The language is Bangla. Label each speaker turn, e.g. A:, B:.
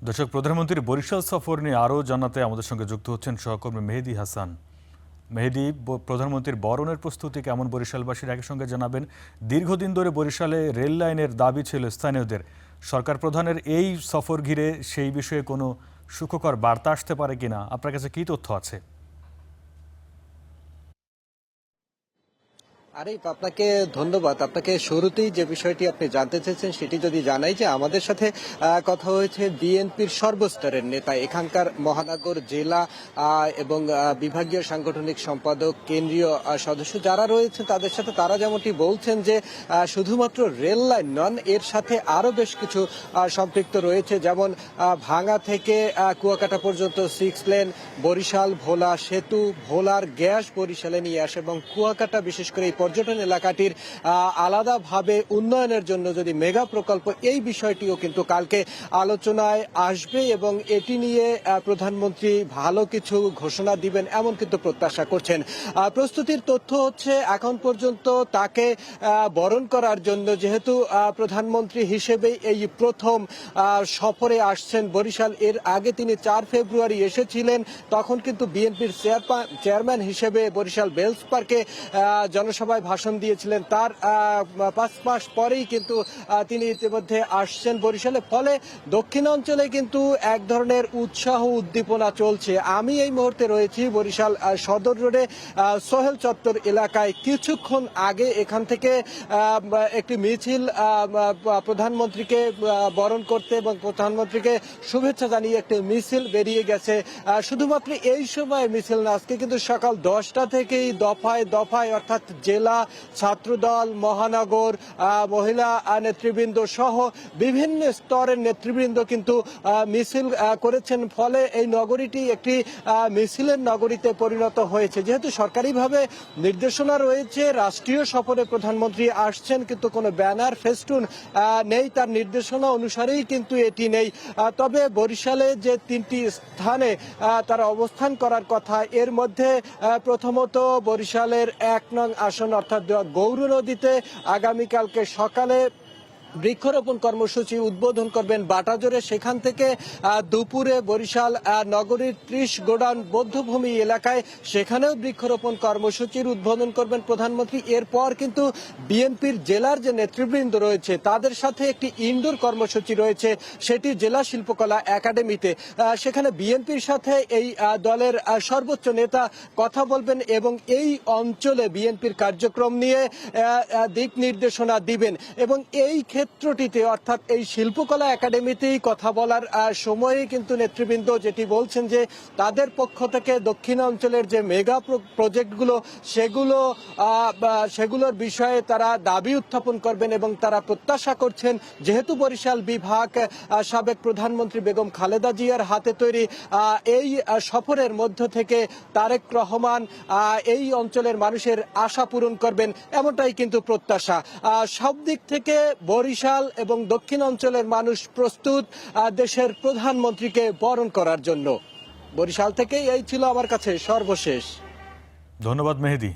A: দর্শক, প্রধানমন্ত্রীর বরিশাল সফর নিয়ে আরও জানাতে আমাদের সঙ্গে যুক্ত হচ্ছেন সহকর্মী মেহেদী হাসান। মেহেদী, প্রধানমন্ত্রীর বরণের প্রস্তুতি কেমন বরিশালবাসীর একই সঙ্গে জানাবেন। দীর্ঘদিন ধরে বরিশালে রেল লাইনের দাবি ছিল স্থানীয়দের। সরকার প্রধানের এই সফর ঘিরে সেই বিষয়ে কোনো সুখকর বার্তা আসতে পারে কিনা, আপনার কাছে কী তথ্য আছে?
B: আরিফ, আপনাকে ধন্যবাদ। আপনাকে শুরুতেই যে বিষয়টি আপনি জানতে চেয়েছেন সেটি যদি জানাই যে আমাদের সাথে কথা হয়েছে বিএনপির সর্বস্তরের নেতা, এখানকার মহানগর, জেলা এবং বিভাগীয় সাংগঠনিক সম্পাদক, কেন্দ্রীয় সদস্য যারা রয়েছেন তাদের সাথে। তারা যেমনটি বলছেন যে শুধুমাত্র রেল লাইন নন, এর সাথে আরো বেশ কিছু সম্পৃক্ত রয়েছে, যেমন ভাঙা থেকে কুয়াকাটা পর্যন্ত 6 লেন, বরিশাল ভোলা সেতু, ভোলার গ্যাস বরিশালে নিয়ে আসে এবং কুয়াকাটা বিশেষ করে এই পর্যটন এলাকাটির আলাদাভাবে উন্নয়নের জন্য যদি মেগা প্রকল্প, এই বিষয়টিও কিন্তু কালকে আলোচনায় আসবে এবং এটি নিয়ে প্রধানমন্ত্রী ভালো কিছু ঘোষণা দিবেন এমন কিন্তু প্রত্যাশা করছেন। প্রস্তুতির তথ্য হচ্ছে এখন পর্যন্ত তাকে বরণ করার জন্য, যেহেতু প্রধানমন্ত্রী হিসেবে এই প্রথম সফরে আসছেন বরিশাল, এর আগে তিনি 4 ফেব্রুয়ারি এসেছিলেন, তখন কিন্তু বিএনপির চেয়ারম্যান হিসেবে বরিশাল বেলস পার্কে জনসভায় ভাষণ দিয়েছিলেন। তার 5 মাস পরেই কিন্তু তিনি ইতিমধ্যে আসছেন বরিশালে। ফলে দক্ষিণাঞ্চলে কিন্তু এক ধরনের উৎসাহ উদ্দীপনা চলছে। আমি এই মুহূর্তে রয়েছি বরিশাল সদর রোডে সোহেল চত্বর এলাকায়। কিছুক্ষণ আগে এখান থেকে একটি মিছিল প্রধানমন্ত্রীকে বরণ করতে এবং প্রধানমন্ত্রীকে শুভেচ্ছা জানিয়ে একটি মিছিল বেরিয়ে গেছে। শুধুমাত্র এই সময় মিছিল না, আজকে কিন্তু সকাল 10টা থেকেই দফায় দফায়, অর্থাৎ জেলা, ছাত্রদল, মহানগর, মহিলা নেতৃবৃন্দ সহ বিভিন্ন স্তরের নেতৃবৃন্দ কিন্তু মিছিল করেছেন। ফলে এই নগরীটি একটি মিছিলের নগরীতে পরিণত হয়েছে। যেহেতু সরকারিভাবে নির্দেশনা রয়েছে, রাষ্ট্রীয় সফরে প্রধানমন্ত্রী আসছেন, কিন্তু কোনো ব্যানার ফেস্টুন নেই, তার নির্দেশনা অনুসারেই কিন্তু এটি নেই। তবে বরিশালে যে 3টি স্থানে তারা অবস্থান করার কথা, এর মধ্যে প্রথমত বরিশালের 1 নং আসন অর্থাৎ গৌর নদীতে আগামীকালকে সকালে বৃক্ষরোপণ কর্মসূচি উদ্বোধন করবেন বাটাজোরে। সেখান থেকে দুপুরে বরিশাল নগরীর 30 গোডাউন বৌদ্ধভূমি এলাকায়, সেখানেও বৃক্ষরোপণ কর্মসূচির উদ্বোধন করবেন প্রধানমন্ত্রী। এরপর কিন্তু বিএনপির জেলার যে নেতৃবৃন্দ রয়েছে তাদের সাথে একটি ইনডোর কর্মসূচি রয়েছে, সেটি জেলা শিল্পকলা একাডেমিতে। সেখানে বিএনপির সাথে এই দলের সর্বোচ্চ নেতা কথা বলবেন এবং এই অঞ্চলে বিএনপির কার্যক্রম নিয়ে দিক নির্দেশনা দিবেন। এবং এই ক্ষেত্রটিতে, অর্থাৎ এই শিল্পকলা একাডেমিতেই কথা বলার সময়ে কিন্তু নেতৃবৃন্দ যেটি বলছেন যে তাদের পক্ষ থেকে দক্ষিণাঞ্চলের যে মেগা প্রজেক্টগুলো, সেগুলোর বিষয়ে তারা দাবি উত্থাপন করবেন এবং তারা প্রত্যাশা করছেন, যেহেতু বরিশাল বিভাগ সাবেক প্রধানমন্ত্রী বেগম খালেদা জিয়ার হাতে তৈরি, এই সফরের মধ্য থেকে তারেক রহমান এই অঞ্চলের মানুষের আশা পূরণ করবেন, এমনটাই কিন্তু প্রত্যাশা। সব দিক থেকে বরিশাল এবং দক্ষিণ অঞ্চলের মানুষ প্রস্তুত দেশের প্রধানমন্ত্রীকে বরণ করার জন্য। বরিশাল থেকে এই ছিল আমার কাছে সর্বশেষ।
A: ধন্যবাদ মেহেদী।